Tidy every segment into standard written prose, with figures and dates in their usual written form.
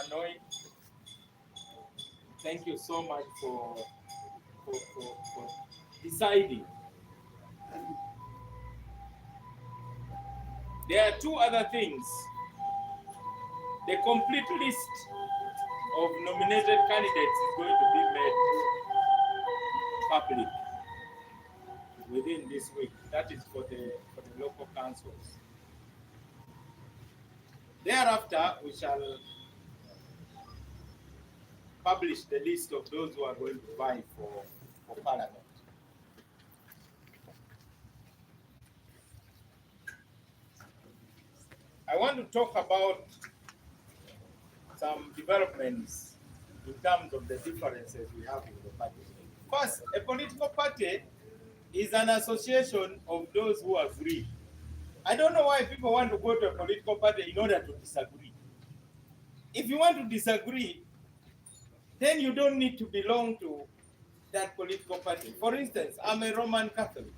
annoyed. Thank you so much for deciding. There are two other things. The complete list of nominated candidates is going to be made public within this week. That is for the local councils. Thereafter, we shall publish the list of those who are going to vie for parliament. I want to talk about some developments in terms of the differences we have in the party. First, a political party is an association of those who agree. I don't know why people want to go to a political party in order to disagree. If you want to disagree, then you don't need to belong to that political party. For instance, I'm a Roman Catholic.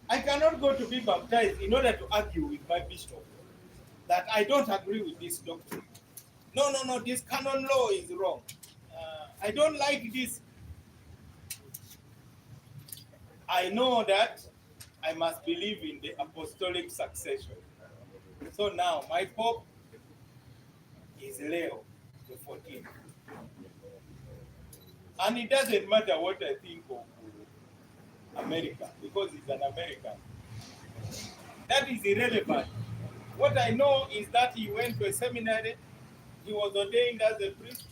I cannot go to be baptized in order to argue with my bishop that I don't agree with this doctrine. No, this canon law is wrong. I don't like this. I know that I must believe in the apostolic succession. So now my Pope is Leo the 14th. And it doesn't matter what I think of America, because he's an American. That is irrelevant. What I know is that he went to a seminary, he was ordained as a priest,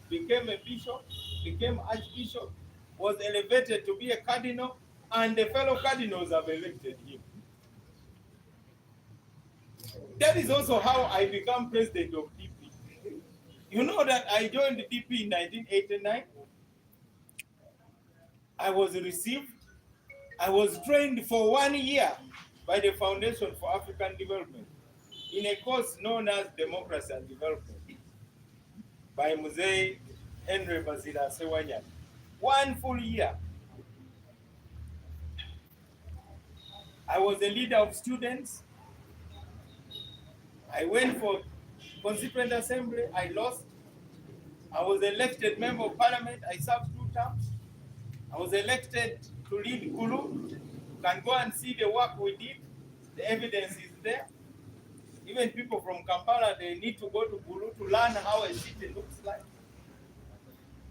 became a bishop, became archbishop, was elevated to be a cardinal, and the fellow cardinals have elected him. That is also how I became president of DP. You know that I joined the DP in 1989. I was received. I was trained for 1 year by the Foundation for African Development in a course known as Democracy and Development by Mzee Henry Bazila Sewanya. 1 full year. I was a leader of students. I went for Constituent Assembly. I lost. I was elected member of parliament. I served 2 terms. I was elected to lead Gulu. You can go and see the work we did. The evidence is there. Even people from Kampala, they need to go to Gulu to learn how a city looks like.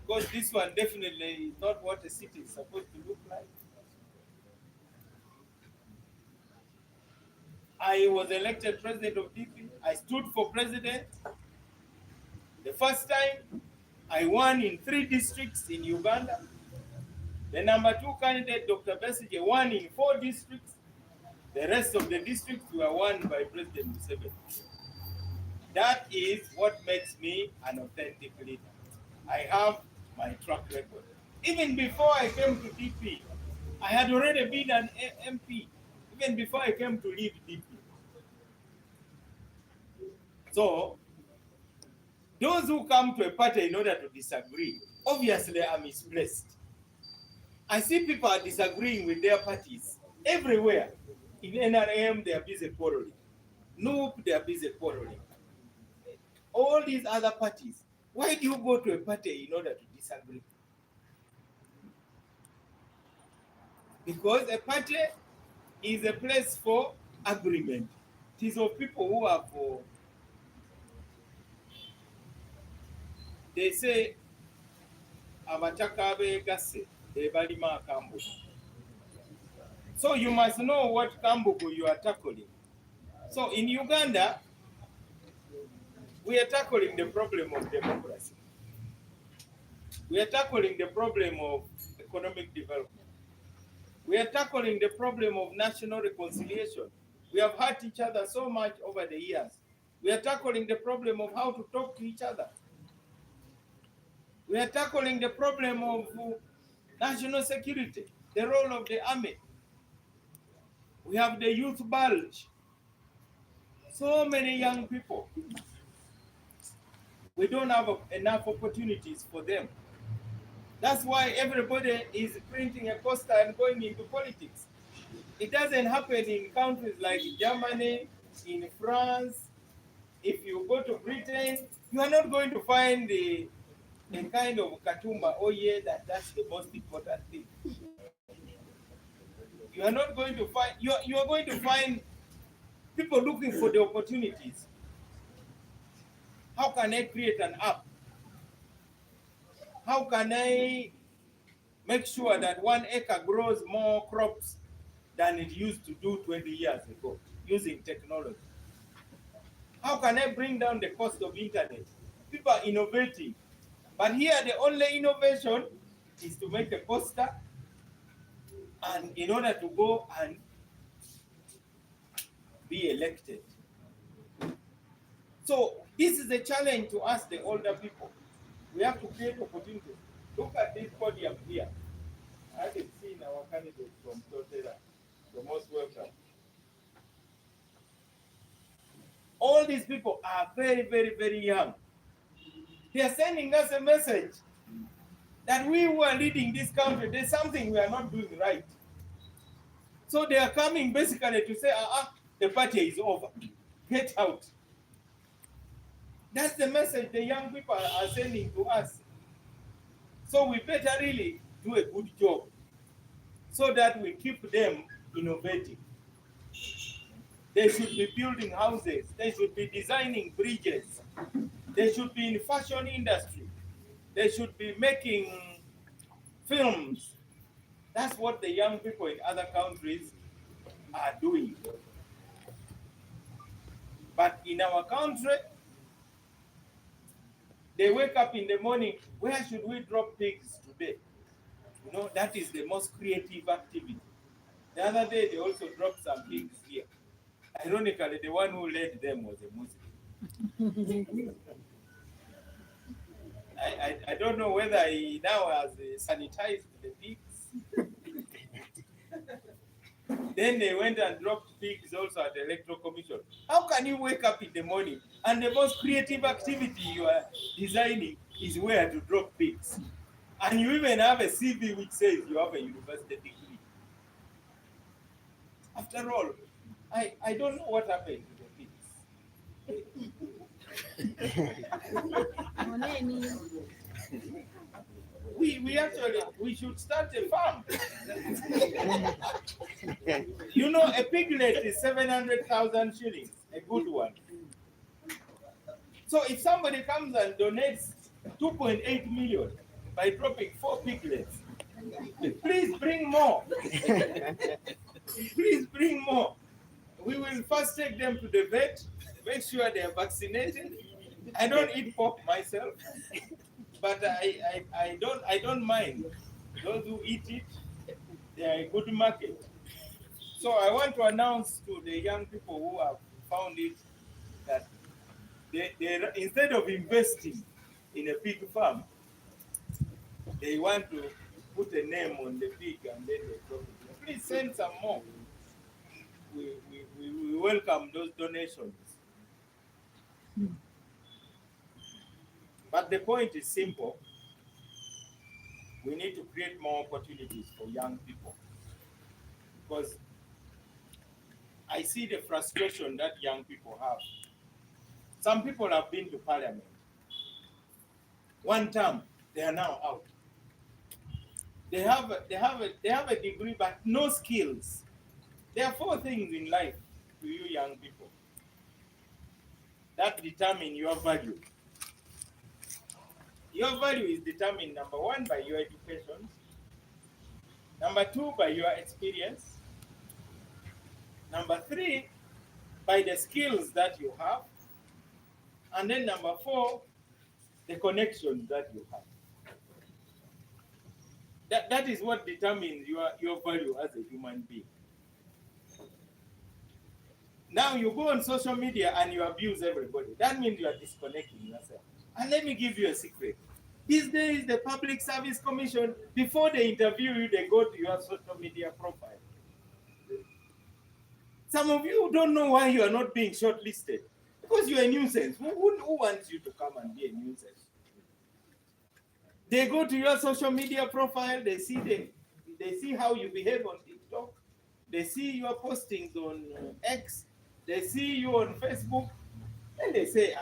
Because this one definitely is not what a city is supposed to look like. I was elected president of DP. I stood for president. The first time, I won in 3 districts in Uganda. The number 2 candidate, Dr. Besigye, won in 4 districts. The rest of the districts were won by President Museveni. That is what makes me an authentic leader. I have my track record. Even before I came to DP, I had already been an MP, even before I came to lead DP. So, those who come to a party in order to disagree, obviously are misplaced. I see people are disagreeing with their parties everywhere. In NRM, they are busy quarreling. NUP, they are busy quarreling. All these other parties, why do you go to a party in order to disagree? Because a party is a place for agreement. It is of people who are for, they say, abataka begase, ebalima kambu. So you must know what kambugu you are tackling. So in Uganda, we are tackling the problem of democracy. We are tackling the problem of economic development. We are tackling the problem of national reconciliation. We have hurt each other so much over the years. We are tackling the problem of how to talk to each other. We are tackling the problem of national security, the role of the army. We have the youth bulge. So many young people. We don't have enough opportunities for them. That's why everybody is printing a poster and going into politics. It doesn't happen in countries like Germany, in France, If you go to Britain, you are not going to find a kind of katumba. Oh yeah, that's the most important thing. You are not going to find. You are going to find people looking for the opportunities. How can I create an app? How can I make sure that 1 acre grows more crops than it used to do 20 years ago using technology? How can I bring down the cost of internet? People are innovating. But here, the only innovation is to make a poster and in order to go and be elected. So this is a challenge to us, the older people. We have to create opportunities. Look at this podium here. I haven't seen our candidate from Totera. You're most welcome. All these people are very, very, very young. They are sending us a message that we who are leading this country, there's something we are not doing right. So they are coming basically to say, the party is over. Get out. That's the message the young people are sending to us. So we better really do a good job so that we keep them innovating. They should be building houses. They should be designing bridges. They should be in the fashion industry. They should be making films. That's what the young people in other countries are doing. But in our country, they wake up in the morning, where should we drop pigs today? You know, that is the most creative activity. The other day, they also dropped some pigs here. Ironically, the one who led them was a Muslim. I don't know whether he now has sanitized the pigs. Then they went and dropped pigs also at the Electoral Commission. How can you wake up in the morning and the most creative activity you are designing is where to drop pigs? And you even have a CV which says you have a university degree. After all, I don't know what happened to the pigs. We should start a farm. You know, a piglet is 700,000 shillings, a good one. So if somebody comes and donates 2.8 million by dropping 4 piglets, please bring more. Please bring more. We will first take them to the vet, make sure they are vaccinated. I don't eat pork myself, but I don't mind. Those who eat it, they are a good market. So I want to announce to the young people who have found it that they instead of investing in a pig farm, they want to put a name on the pig and then they drop it. Please send some more. We welcome those donations. But the point is simple. We need to create more opportunities for young people. Because I see the frustration that young people have. Some people have been to parliament. One term, they are now out. They have a degree but no skills. There are 4 things in life to you young people that determine your value. Your value is determined, number 1, by your education. Number 2, by your experience. Number 3, by the skills that you have. And then number 4, the connections that you have. That is what determines your value as a human being. Now you go on social media and you abuse everybody. That means you are disconnecting yourself. And let me give you a secret. These days, the Public Service Commission, before they interview you, they go to your social media profile. Some of you don't know why you are not being shortlisted. Because you are a nuisance. Who wants you to come and be a nuisance? They go to your social media profile, they see how you behave on TikTok, they see your postings on X, they see you on Facebook, Then they say,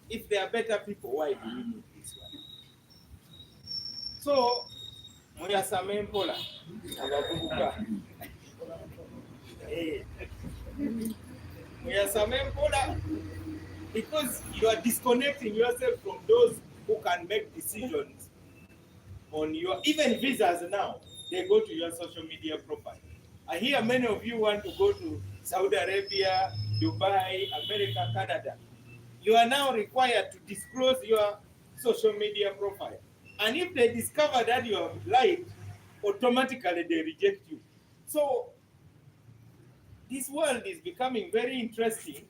if there are better people, why do we need this one? So, muyasame mpola abavubuka. Muyasame mpola, because you are disconnecting yourself from those who can make decisions on your, even visas now, they go to your social media profile. I hear many of you want to go to Saudi Arabia, Dubai, America, Canada. You are now required to disclose your social media profile. And if they discover that you have lied, automatically they reject you. So this world is becoming very interesting.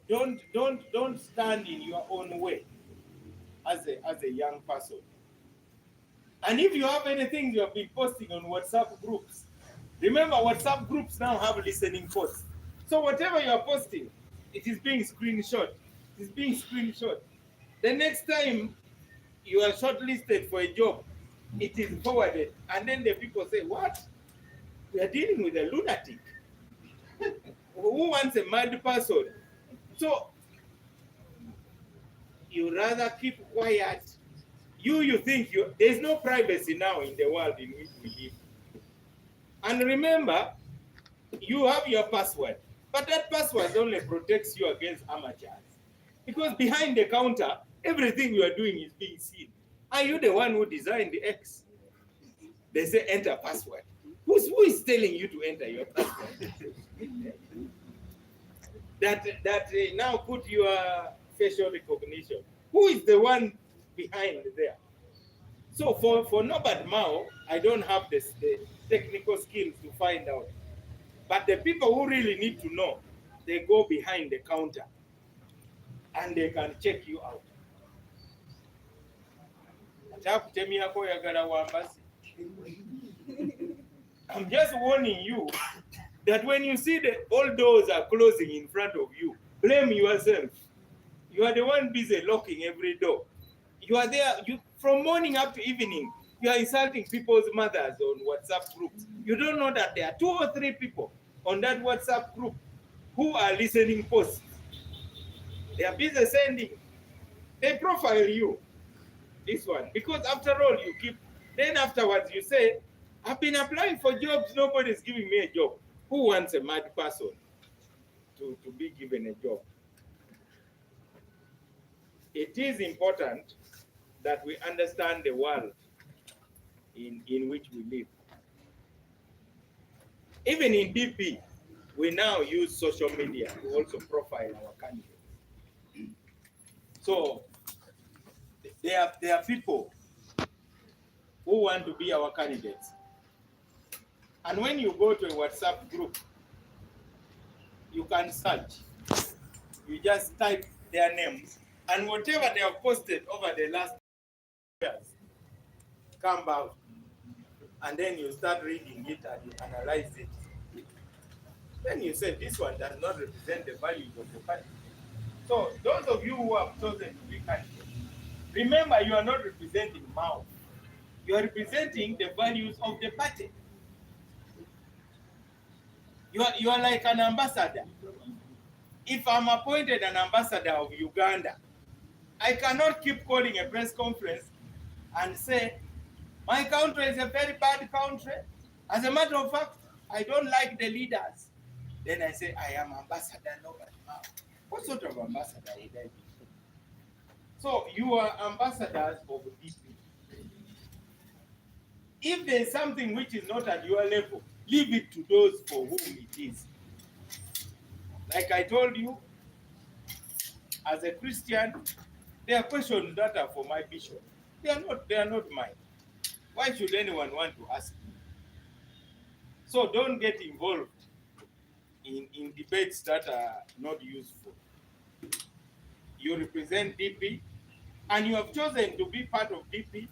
Don't stand in your own way as a young person. And if you have anything you have been posting on WhatsApp groups, remember WhatsApp groups now have listening posts. So whatever you are posting, it is being screenshot. It is being screenshot. The next time you are shortlisted for a job, it is forwarded. And then the people say, what? We are dealing with a lunatic. Who wants a mad person? So you rather keep quiet. You think there's no privacy now in the world in which we live. And remember, you have your password, but that password only protects you against amateurs. Because behind the counter, everything you are doing is being seen. Are you the one who designed the X? They say enter password. Who is telling you to enter your password? that now put your facial recognition. Who is the one behind there? So for Norbert Mao, I don't have the technical skills to find out. But the people who really need to know, they go behind the counter and they can check you out. I'm just warning you that when you see that all doors are closing in front of you, blame yourself. You are the one busy locking every door. You are there from morning up to evening. You are insulting people's mothers on WhatsApp groups. You don't know that there are 2 or 3 people on that WhatsApp group who are listening posts. They are busy sending. They profile you. This one. Because after all, you keep. Then afterwards, you say, I've been applying for jobs. Nobody's giving me a job. Who wants a mad person to be given a job? It is important that we understand the world in which we live. Even in DP, we now use social media to also profile our candidates. So there are people who want to be our candidates. And when you go to a WhatsApp group, you can search. You just type their names, and whatever they have posted over the last years come out. And then you start reading it and you analyze it. Then you say, this one does not represent the values of the party. So those of you who have chosen to be candidates, remember you are not representing Mao. You are representing the values of the party. You are like an ambassador. If I'm appointed an ambassador of Uganda, I cannot keep calling a press conference and say, my country is a very bad country. As a matter of fact, I don't like the leaders. Then I say, I am Ambassador Norbert Mao. What sort of ambassador would I be? So you are ambassadors of DP. If there's something which is not at your level, leave it to those for whom it is. Like I told you, as a Christian, there are questions that are for my bishop. They are not mine. Why should anyone want to ask me? So don't get involved in debates that are not useful. You represent DP, and you have chosen to be part of DP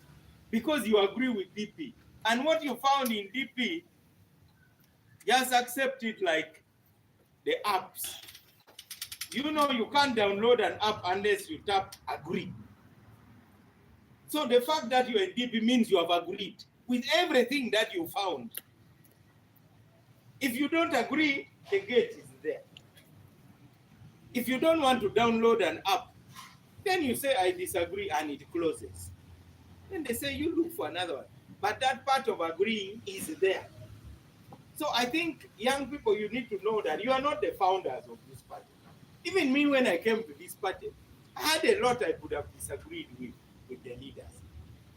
because you agree with DP. And what you found in DP, just accept it like the apps. You know you can't download an app unless you tap agree. So the fact that you're in DP means you have agreed with everything that you found. If you don't agree, the gate is there. If you don't want to download an app, then you say, I disagree, and it closes. Then they say, you look for another one. But that part of agreeing is there. So I think young people, you need to know that you are not the founders of this party. Even me, when I came to this party, I had a lot I could have disagreed with the leaders.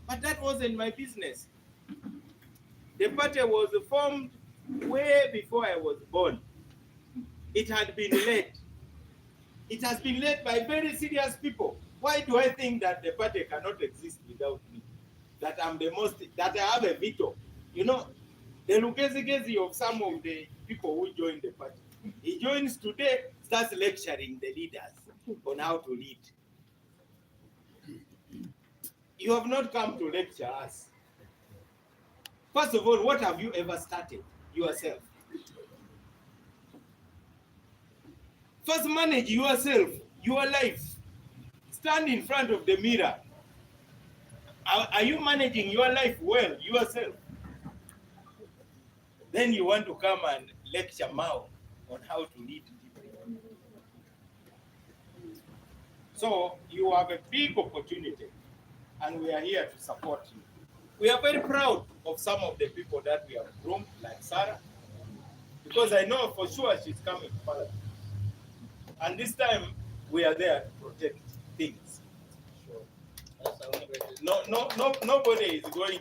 But that wasn't my business. The party was formed way before I was born. It had been led. It has been led by very serious people. Why do I think that the party cannot exist without me? That I'm the most, that I have a veto. You know, the Lugezi of some of the people who joined the party. He joins today, starts lecturing the leaders on how to lead. You have not come to lecture us. First of all, what have you ever started yourself? First, manage yourself, your life. Stand in front of the mirror. Are you managing your life well, yourself? Then you want to come and lecture Mao on how to lead people. So you have a big opportunity, and we are here to support you. We are very proud of some of the people that we have groomed, like Sarah, because I know for sure she's coming to Parliament. And this time, we are there to protect things. Nobody is going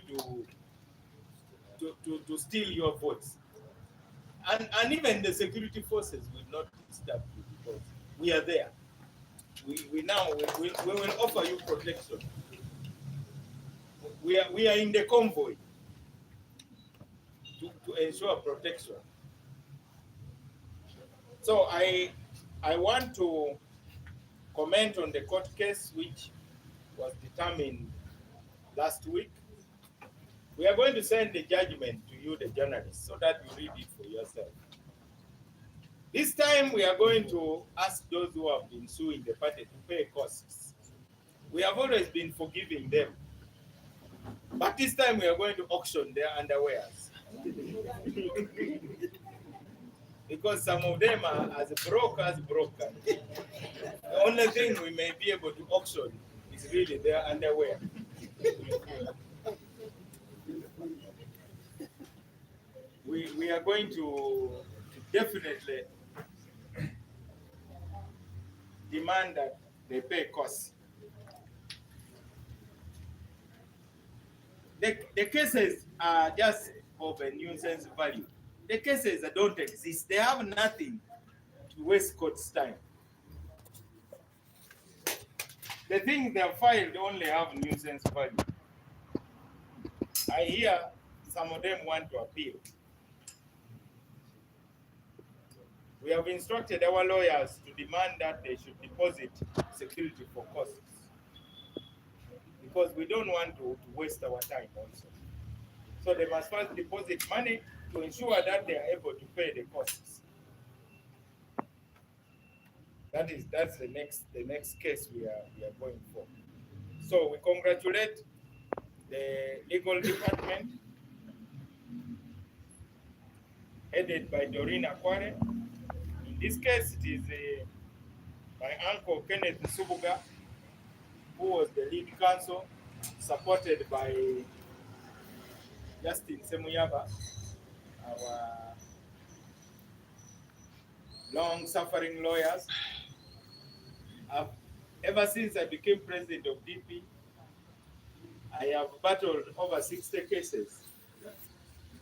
to steal your votes. And even the security forces will not disturb you because we are there. We will offer you protection. We are in the convoy to ensure protection. So I want to comment on the court case which was determined last week. We are going to send the judgment to you, the journalists, so that you read it for yourself. This time we are going to ask those who have been suing the party to pay costs. We have always been forgiving them. But this time we are going to auction their underwears. Because some of them are as broke as broken. The only thing we may be able to auction is really their underwear. We are going to definitely demand that they pay costs. The cases are just of a nuisance value. The cases that don't exist, they have nothing to waste court's time. The things they have filed only have nuisance value. I hear some of them want to appeal. We have instructed our lawyers to demand that they should deposit security for costs, because we don't want to waste our time also. So they must first deposit money to ensure that they are able to pay the costs. That's the next case we are going for. So we congratulate the legal department headed by Doreen Akware. In this case, it is my uncle Kenneth Nsubuga, who was the lead counsel, supported by Justin Semuyaba, our long-suffering lawyers. Ever since I became president of DP, I have battled over 60 cases.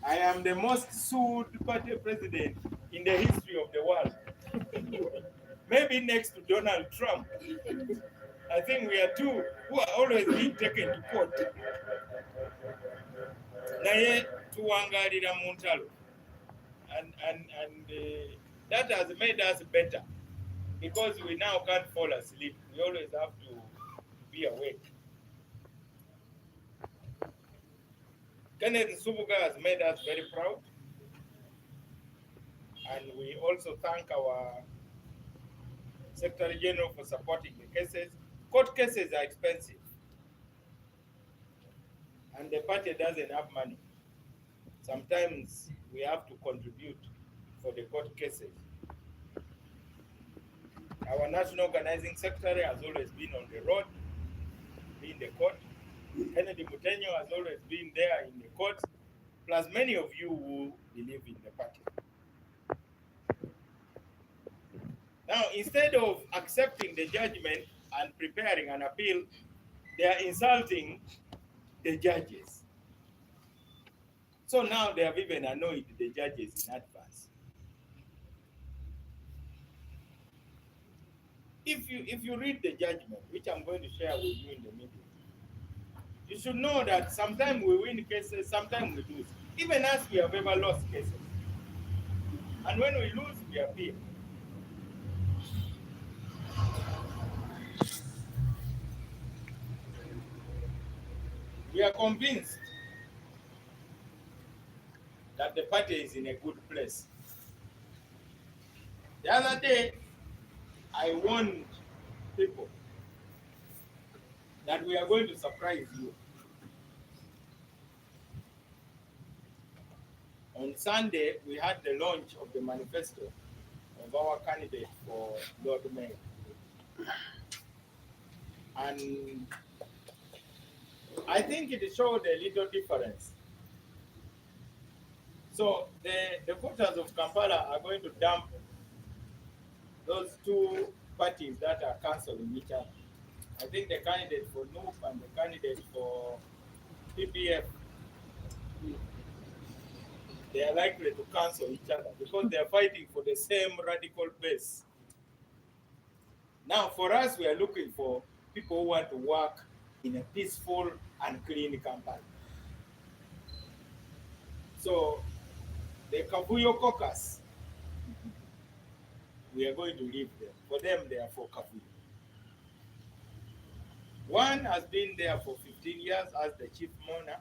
I am the most sued party president in the history of the world. Maybe next to Donald Trump. I think we are two who are always being taken to court. Naye tuwangalira mu ntalo. And that has made us better, because we now can't fall asleep. We always have to be awake. Kenneth Nsubuga has made us very proud. And we also thank our Secretary General for supporting the cases. Court cases are expensive. And the party doesn't have money. Sometimes we have to contribute for the court cases. Our national organizing secretary has always been on the road, in the court. Kennedy Mutenyo has always been there in the court, plus many of you who believe in the party. Now, instead of accepting the judgment and preparing an appeal, they are insulting the judges. So now they have even annoyed the judges in advance. If you read the judgment, which I'm going to share with you in the meeting, you should know that sometimes we win cases, sometimes we lose. Even us, we have ever lost cases. And when we lose, we appeal. We are convinced that the party is in a good place. The other day, I warned people that we are going to surprise you. On Sunday, we had the launch of the manifesto of our candidate for Lord Mayor. And I think it showed a little difference. So the voters of Kampala are going to dump those two parties that are cancelling each other. I think the candidate for NUP and the candidate for PPF, they are likely to cancel each other because they are fighting for the same radical base. Now, for us, we are looking for people who want to work in a peaceful and clean campaign. So, the Kavuyo caucus, we are going to leave them. For them, they are for Kavuyo. One has been there for 15 years as the chief mourner.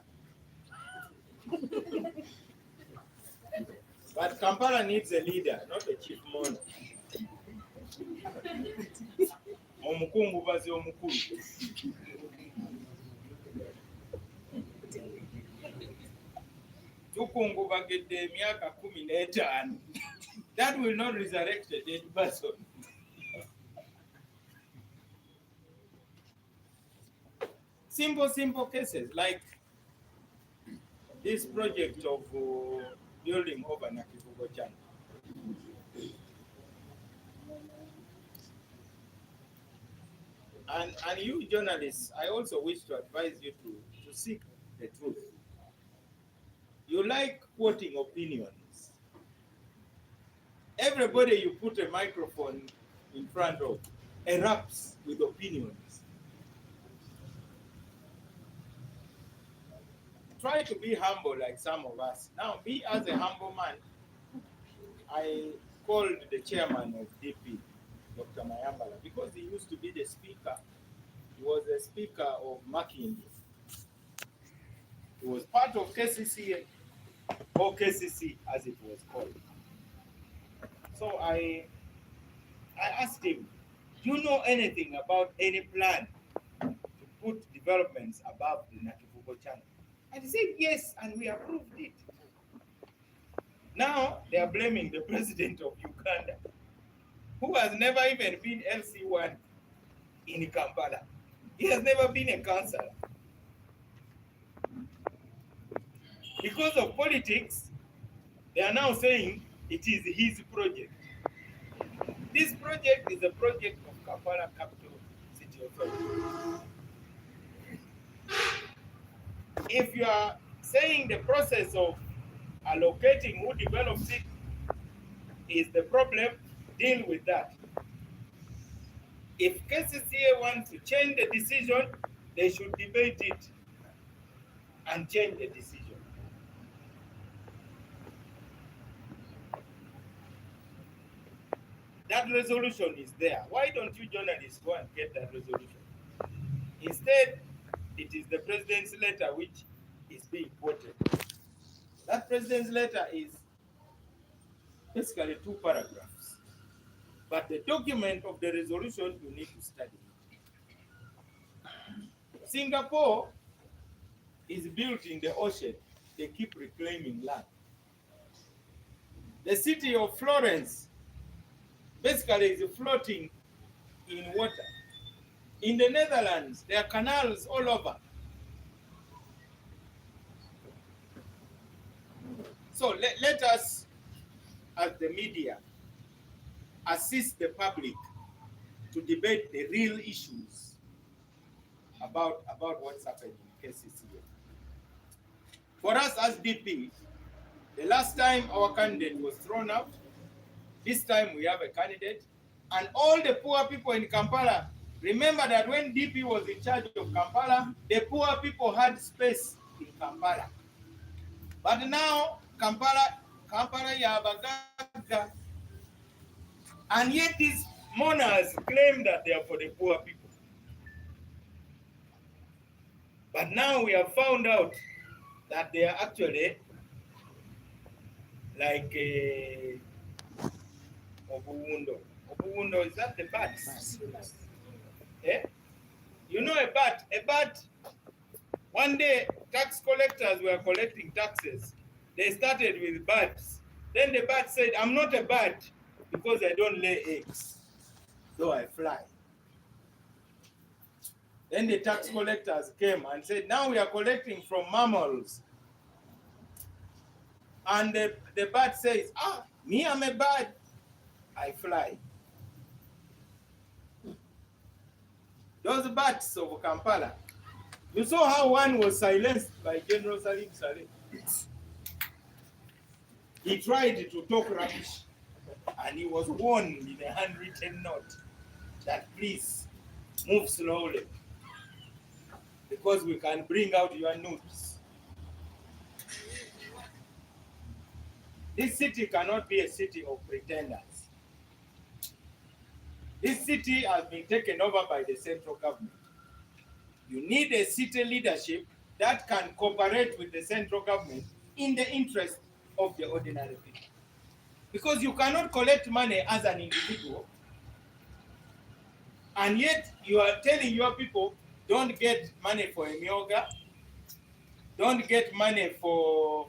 But Kampala needs a leader, not a chief mourner. Omukungu bazi omukulu. Tukungu bagedde emyaka 15. That will not resurrect a dead person. Simple cases like this project of building over Nakivugo Channel. And you journalists, I also wish to advise you to seek the truth. You like quoting opinions. Everybody you put a microphone in front of erupts with opinions. Try to be humble like some of us. Now, me as a humble man, I called the chairman of DP, Dr. Mayambala, because he used to be the speaker. He was the speaker of Makindi. He was part of KCC, or KCC as it was called. So I asked him, do you know anything about any plan to put developments above the Nakivugo channel? And he said, yes, and we approved it. Now they are blaming the president of Uganda, who has never even been LC1 in Kampala. He has never been a councillor. Because of politics, they are now saying it is his project. This project is a project of Kampala Capital City Authority. If you are saying the process of allocating who develops it is the problem, deal with that. If KCCA wants to change the decision, they should debate it and change the decision. That resolution is there. Why don't you journalists go and get that resolution? Instead, it is the president's letter which is being quoted. That president's letter is basically 2 paragraphs. But the document of the resolution, you need to study it. Singapore is built in the ocean. They keep reclaiming land. The city of Florence basically is floating in water. In the Netherlands, there are canals all over. So let us, as the media, assist the public to debate the real issues about what's happening in KCCA. For us as DP, the last time our candidate was thrown out, this time we have a candidate, and all the poor people in Kampala, remember that when DP was in charge of Kampala, the poor people had space in Kampala. But now, Kampala Yabagaga, and yet these monarchs claim that they are for the poor people. But now we have found out that they are actually like Obuwundo. Obuwundo, is that the bats? Eh? You know a bat? A bat, one day tax collectors were collecting taxes. They started with bats. Then the bat said, I'm not a bat because I don't lay eggs, though I fly. Then the tax collectors came and said, now we are collecting from mammals. And the bird says, me, I'm a bird, I fly. Those bats of Kampala, you saw how one was silenced by General Salim Saleh. He tried to talk rubbish, and he was warned in a handwritten note that please move slowly, because we can bring out your nudes. This city cannot be a city of pretenders. This city has been taken over by the central government. You need a city leadership that can cooperate with the central government in the interest of the ordinary people. Because you cannot collect money as an individual, and yet you are telling your people, don't get money for a myoga, don't get money for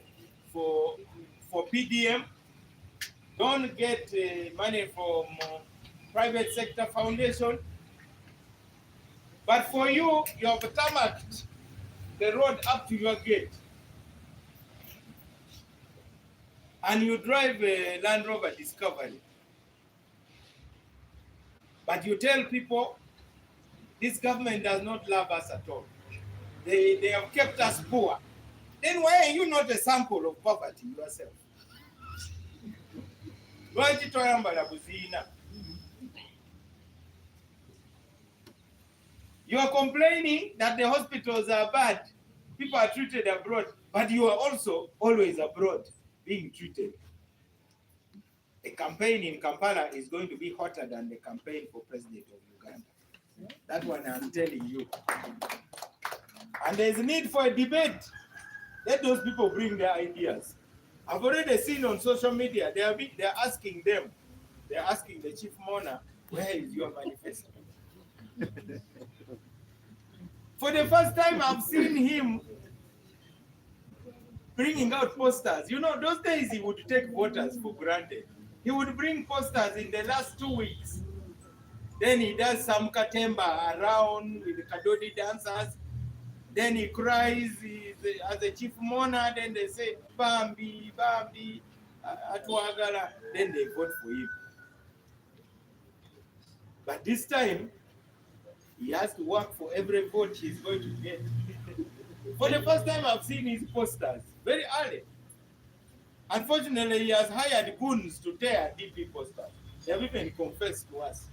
PDM, don't get money from private sector foundation. But for you, you have tarmacked the road up to your gate. And you drive a Land Rover Discovery. But you tell people, this government does not love us at all. They have kept us poor. Then why are you not a sample of poverty yourself? You are complaining that the hospitals are bad. People are treated abroad, but you are also always abroad being treated. The campaign in Kampala is going to be hotter than the campaign for president of Uganda. That one I'm telling you. And there's a need for a debate. Let those people bring their ideas. I've already seen on social media, they're asking them, they're asking the chief mourner, where is your manifesto? For the first time, I've seen him bringing out posters. You know, those days he would take voters for granted. He would bring posters in the last 2 weeks. Then he does some katemba around with the Kadodi dancers. Then he cries as a chief mourner. Then they say, Bambi, Bambi, Atwagala. Then they vote for him. But this time, he has to work for every vote he's going to get. For the first time, I've seen his posters very early. Unfortunately, he has hired goons to tear DP posters. They have even confessed to us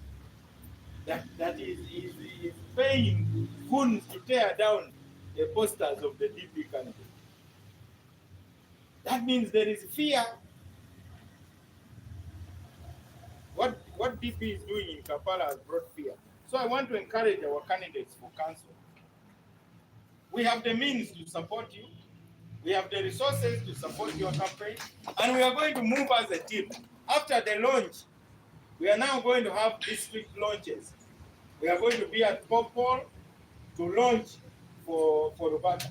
that he's paying goons to tear down the posters of the DP candidate. That means there is fear. What DP is doing in Kampala has brought fear. So I want to encourage our candidates for council. We have the means to support you. We have the resources to support your campaign. And we are going to move as a team. After the launch, we are now going to have district launches. We are going to be at Popol to launch for Rubata.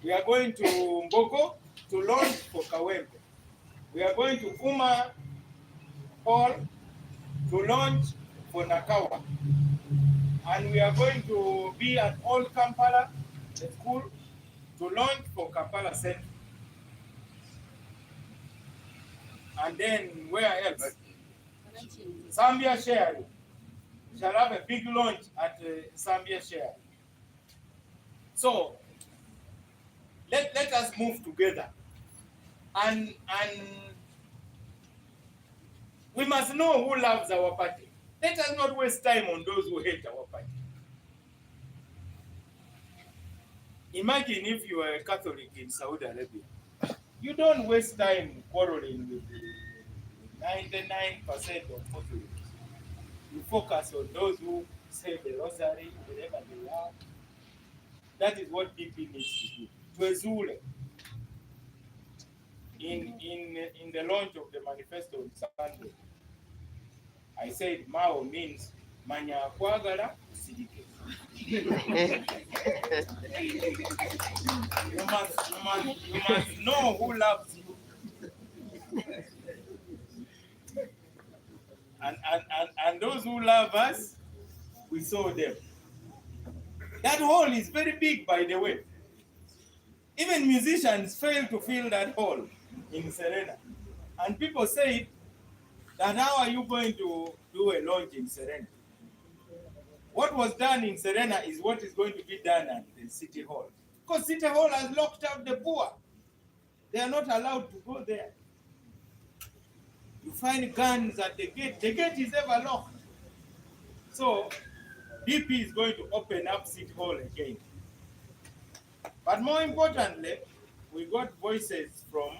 We are going to Mboko to launch for Kawempe. We are going to Kuma Hall to launch for Nakawa. And we are going to be at Old Kampala, the school, to launch for Kampala Central. And then where else? Zambia Share. We shall have a big launch at Zambia Share. So let us move together. And we must know who loves our party. Let us not waste time on those who hate our party. Imagine if you are a Catholic in Saudi Arabia. You don't waste time quarreling with 99% of Muslims. You focus on those who say the rosary wherever they are. That is what DP needs to do. Tuezule. In the launch of the manifesto on Sunday, I said Mao means manya kwagala sidike. You must know who loves you. And those who love us, we saw them. That hole is very big, by the way. Even musicians fail to fill that hole in Serena. And people say that how are you going to do a launch in Serena? What was done in Serena is what is going to be done at the City Hall. Because City Hall has locked up the poor. They are not allowed to go there. You find guns at the gate. The gate is ever locked. So DP is going to open up City Hall again. But more importantly, we got voices from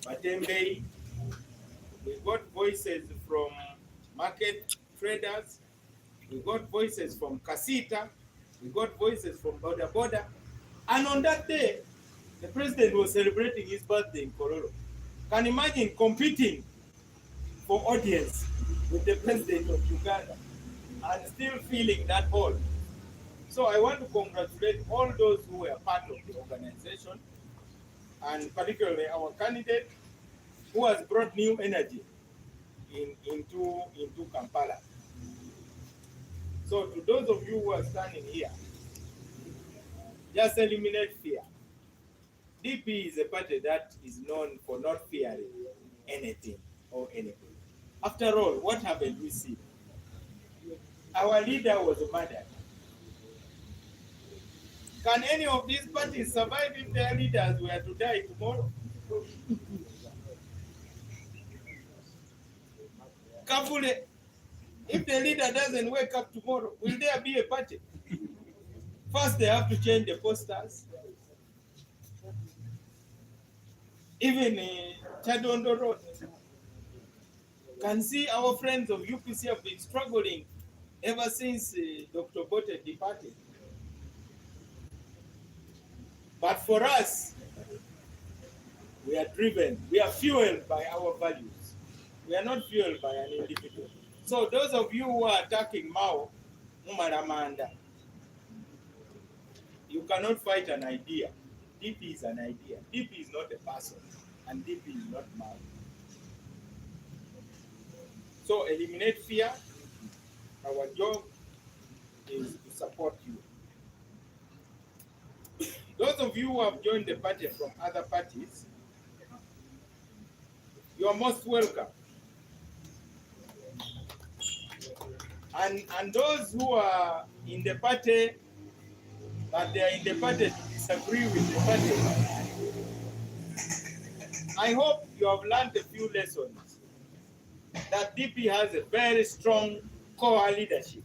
Matembe, we got voices from market traders, we got voices from Kasita, we got voices from Boda Boda. And on that day, the president was celebrating his birthday in Kororo. Can you imagine competing for audience with the president of Uganda and still feeling that hole? So I want to congratulate all those who were part of the organization, and particularly our candidate who has brought new energy into Kampala. So to those of you who are standing here, just eliminate fear. DP is a party that is known for not fearing anything or anything. After all, what haven't we seen? Our leader was murdered. Can any of these parties survive if their leaders were to die tomorrow? Kafule, if the leader doesn't wake up tomorrow, will there be a party? First, they have to change the posters. Even in Chadondo Road, can see our friends of UPC have been struggling ever since Dr. Bote departed. But for us, we are driven, we are fueled by our values. We are not fueled by an individual. So those of you who are attacking Mao, Umaramanda, you cannot fight an idea. DP is an idea. DP is not a person, and DP is not Mao. So eliminate fear. Our job is to support you. Those of you who have joined the party from other parties, you are most welcome. And those who are in the party, but they are in the party to disagree with the party, I hope you have learned a few lessons. That DP has a very strong core leadership.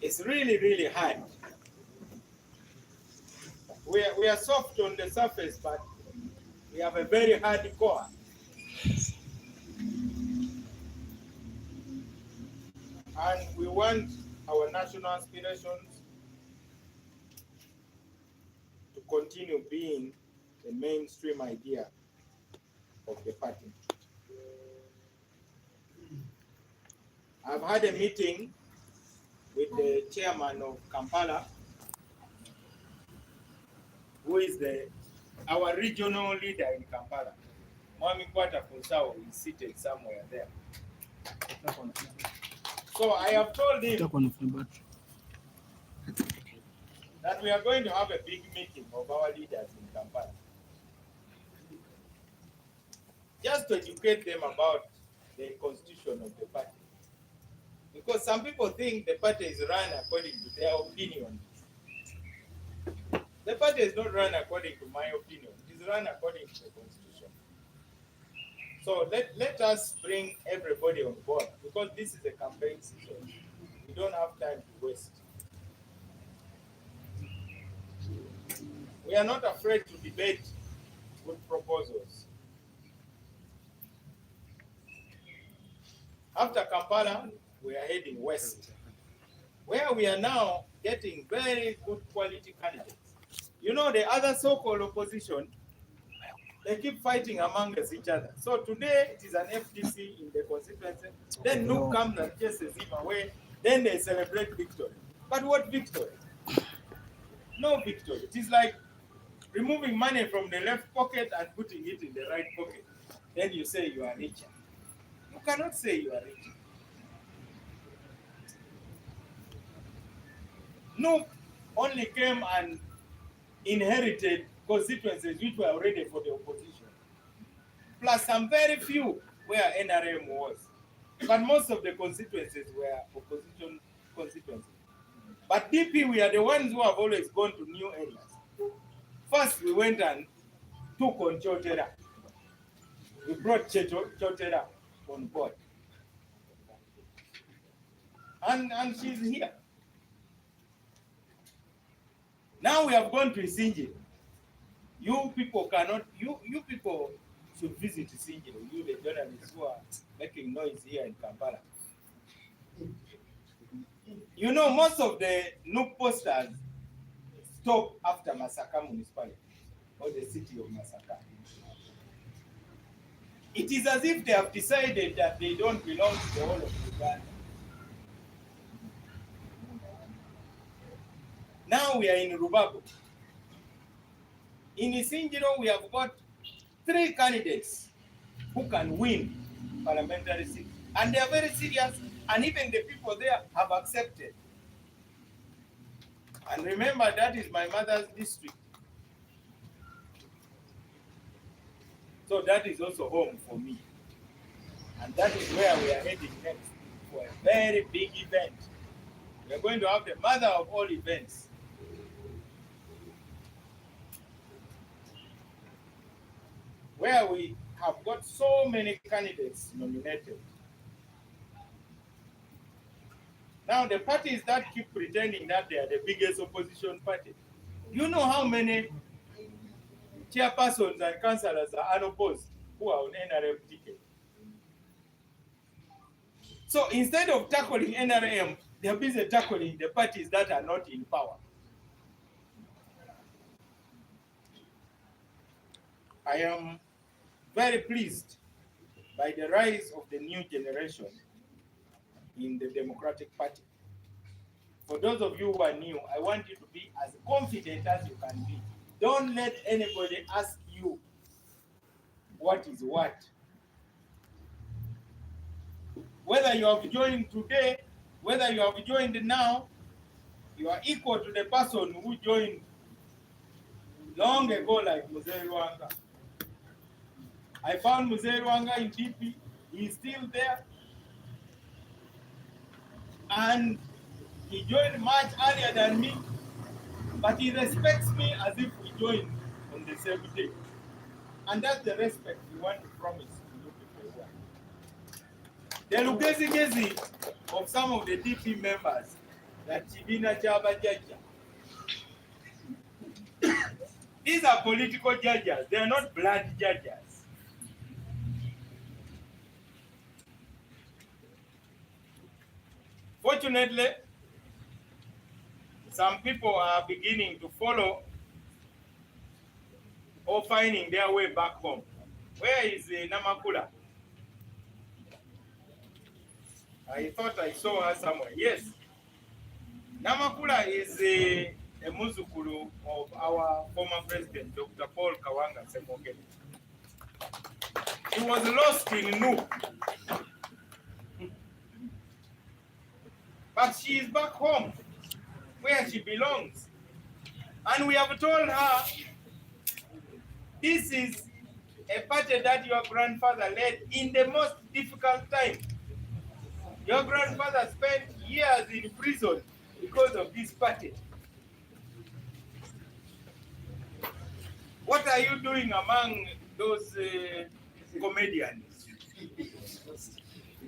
It's really, really hard. We are soft on the surface, but we have a very hard core. And we want our national aspirations to continue being the mainstream idea of the party. I've had a meeting with the chairman of Kampala, who is our regional leader in Kampala. Mwami Kwata Kunsao is seated somewhere there. So I have told him that we are going to have a big meeting of our leaders in Kampala, just to educate them about the constitution of the party. Because some people think the party is run according to their opinion. The party is not run according to my opinion. It is run according to the constitution. So let us bring everybody on board, because this is a campaign season. We don't have time to waste. We are not afraid to debate good proposals. After Kampala, we are heading west, where we are now getting very good quality candidates. You know, the other so-called opposition, they keep fighting among each other. So today it is an FDC in the constituency. Then Nuke comes and chases him away. Then they celebrate victory. But what victory? No victory. It is like removing money from the left pocket and putting it in the right pocket. Then you say you are richer. You cannot say you are richer. Nuke only came and inherited constituencies which were already for the opposition, plus some very few where NRM was. But most of the constituencies were opposition constituencies. But DP, we are the ones who have always gone to new areas. First, we went and took on Chotera. We brought Chotera on board. And she's here. Now we have gone to Isinji. You people cannot, you people should visit Isinji. You, the journalists who are making noise here in Kampala. You know, most of the Nuke posters stop after Masaka municipality or the city of Masaka. It is as if they have decided that they don't belong to the whole of Uganda. Now we are in Rubago. In Isinjiro, we have got 3 candidates who can win parliamentary seats. And they are very serious, and even the people there have accepted. And remember, that is my mother's district. So that is also home for me. And that is where we are heading next, for a very big event. We are going to have the mother of all events. Where we have got so many candidates nominated. Now, the parties that keep pretending that they are the biggest opposition party, you know how many chairpersons and councillors are unopposed who are on NRM ticket? So instead of tackling NRM, they are busy tackling the parties that are not in power. I am very pleased by the rise of the new generation in the Democratic Party. For those of you who are new, I want you to be as confident as you can be. Don't let anybody ask you what is what. Whether you have joined today, whether you have joined now, you are equal to the person who joined long ago, like Mzee Rwanga. I found Mzee Rwanga in DP. He's still there. And he joined much earlier than me, but he respects me as if we joined on the same day. And that's the respect we want to promise to you people. The Lugezi of some of the DP members, that Chibina Chaba Jaja. These are political judges, they are not blood judges. Fortunately, some people are beginning to follow or finding their way back home. Where is Namakula? I thought I saw her somewhere. Yes. Namakula is a muzukulu of our former president, Dr. Paul Kawanga Semogeni. He was lost in Nuuk. But she is back home, where she belongs. And we have told her, this is a party that your grandfather led in the most difficult time. Your grandfather spent years in prison because of this party. What are you doing among those comedians?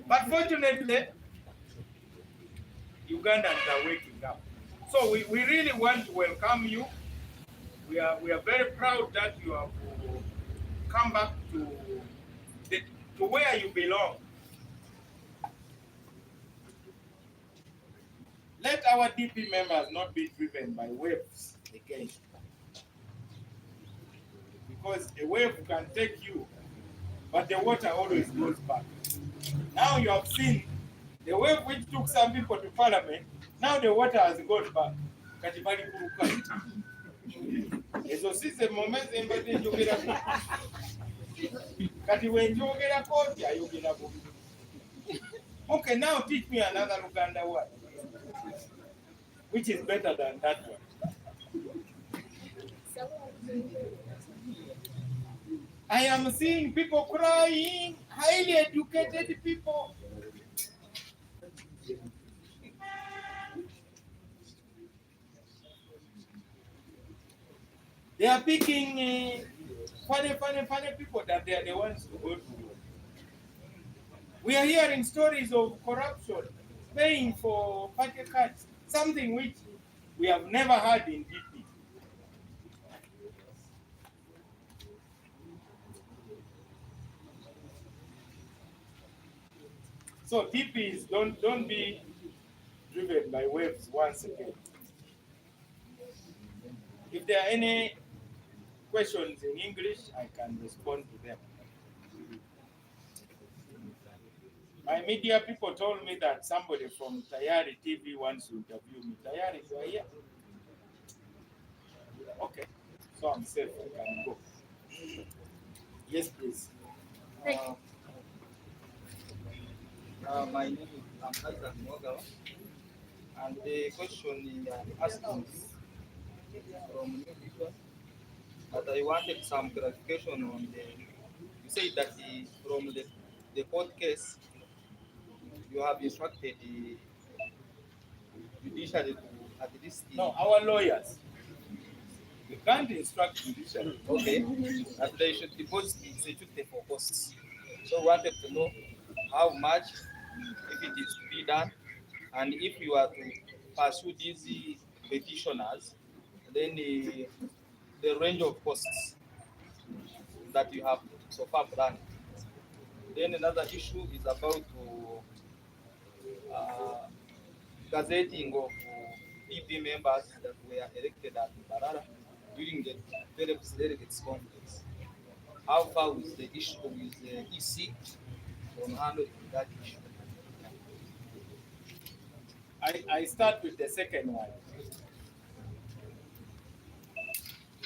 But fortunately, Ugandans are waking up. So we really want to welcome you. We are very proud that you have come back to where you belong. Let our DP members not be driven by waves again. Because a wave can take you, but the water always goes back. Now you have seen the wave which took some people to parliament, now the water has gone back. Katibali kuruka. Ezo sise moments embate njogera ko. Kati wenjogera ko yayogera ko. Okay, now teach me another Luganda word, which is better than that one. I am seeing people crying, highly educated people. They are picking funny people that they are the ones to go to. We are hearing stories of corruption, paying for party cards, something which we have never heard in DP. So DPs, don't be driven by waves once again. If there are any questions in English, I can respond to them. My media people told me that somebody from Tayari TV wants to interview me. Tayari, you are here? Okay, so I'm safe, I can go. Yes, please. My name is Amazan Mogawa, and the question I'm asking you from New Vision, but I wanted some clarification on the. You say that from the court case, you have instructed the judiciary to at least. No, our lawyers. We can't instruct judiciary. Okay, that they should deposit the certificate for costs. So wanted to know how much, if it is to be done, and if you are to pursue these petitioners, then the range of costs that you have so far planned. Then another issue is about gazetting of DP members that were elected at Barara during the delegates conference. How far is the issue with the EC on handling that issue? I start with the second one.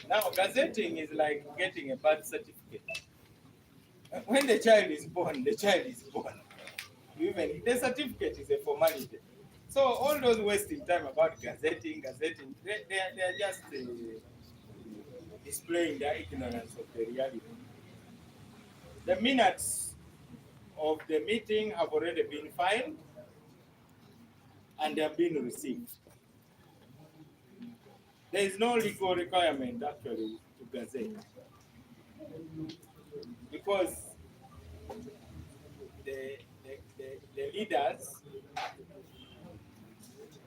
Now, gazetting is like getting a birth certificate. When the child is born, the child is born. Even the certificate is a formality. So all those wasting time about gazetting, they are just displaying their ignorance of the reality. The minutes of the meeting have already been filed and they have been received. There is no legal requirement actually to gazette because the leaders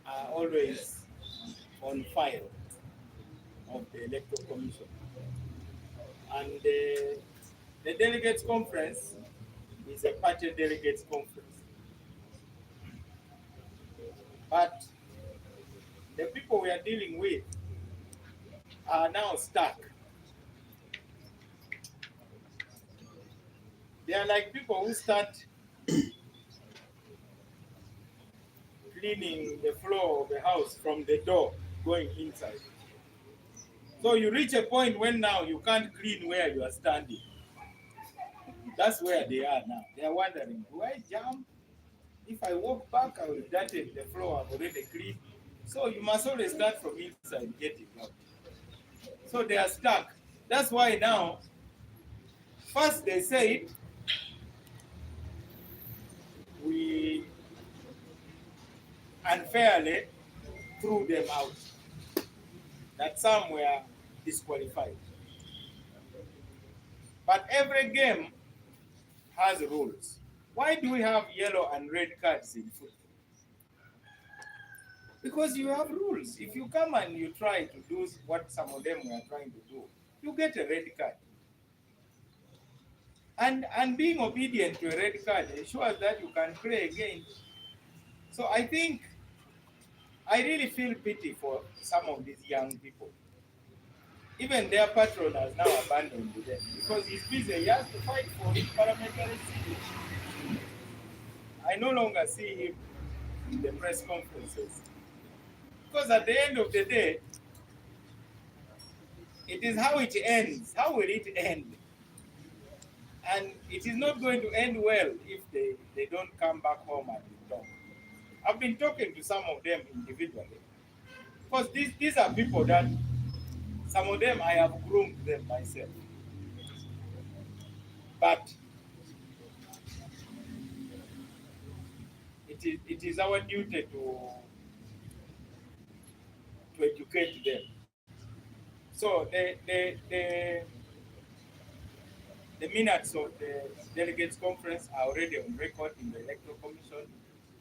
are always on file of the Electoral Commission. And the delegates conference is a party delegates conference. But the people we are dealing with are now stuck. They are like people who start cleaning the floor of the house from the door going inside. So you reach a point when now you can't clean where you are standing. That's where they are now. They are wondering, do I jump? If I walk back, I will dirty the floor. I've already cleaned. So you must always start from inside, get it out. So they are stuck. That's why now, first they said we unfairly threw them out, that some were disqualified. But every game has rules. Why do we have yellow and red cards in football? Because you have rules. If you come and you try to do what some of them were trying to do, you get a red card. And being obedient to a red card ensures that you can play again. So I think I really feel pity for some of these young people. Even their patron has now abandoned them because he's busy. He has to fight for his parliamentary seat. I no longer see him in the press conferences. Because at the end of the day, it is how it ends. How will it end? And it is not going to end well if they don't come back home and talk. I've been talking to some of them individually. Because these are people that, some of them I have groomed them myself. But it is our duty to educate them. So the minutes of the delegates conference are already on record in the electoral commission,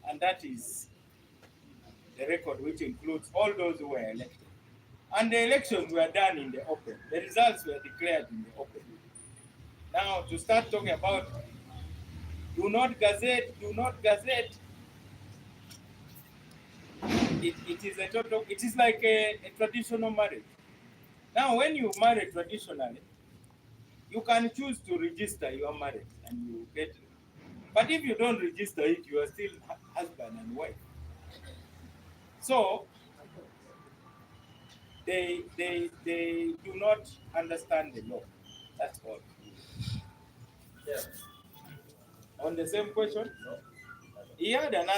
and that is the record which includes all those who were elected. And the elections were done in the open. The results were declared in the open. Now to start talking about do not gazette, it is a total, it is like a traditional marriage. Now when you marry traditionally, you can choose to register your marriage and you get it. But if you don't register it, you are still husband and wife. So they do not understand the law. That's all. Yeah. On the same question, he had another